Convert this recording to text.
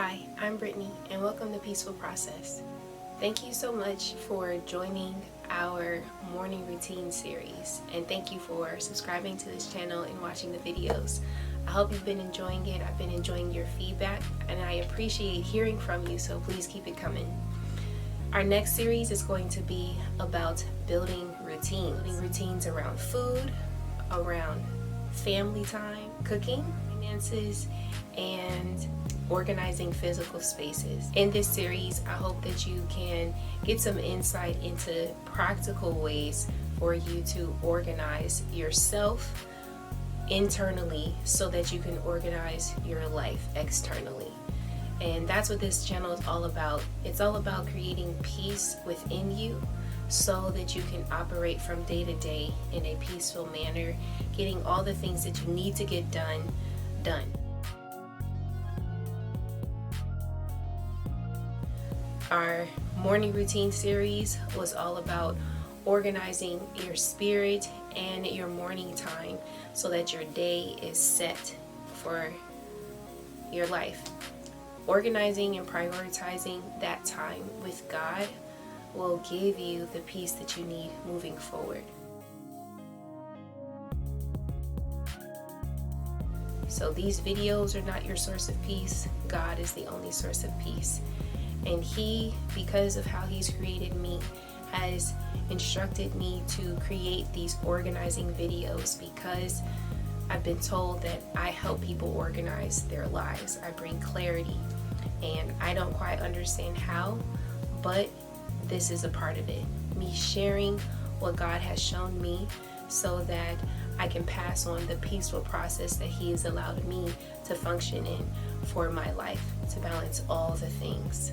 Hi, I'm Brittany, and welcome to Peaceful Process. Thank you so much for joining our morning routine series, and thank you for subscribing to this channel and watching the videos. I hope you've been enjoying it. I've been enjoying your feedback, and I appreciate hearing from you, so please keep it coming. Our next series is going to be about building routines around food, around family time, cooking, finances, and organizing physical spaces. In this series, I hope that you can get some insight into practical ways for you to organize yourself internally so that you can organize your life externally. And that's what this channel is all about. It's all about creating peace within you so that you can operate from day to day in a peaceful manner, getting all the things that you need to get done. Our morning routine series was all about organizing your spirit and your morning time so that your day is set for your life. Organizing and prioritizing that time with God will give you the peace that you need moving forward. So these videos are not your source of peace. God is the only source of peace. And He, because of how He's created me, has instructed me to create these organizing videos because I've been told that I help people organize their lives. I bring clarity, and I don't quite understand how, but this is a part of it. Me sharing what God has shown me so that I can pass on the peaceful process that He has allowed me to function in for my life, to balance all the things.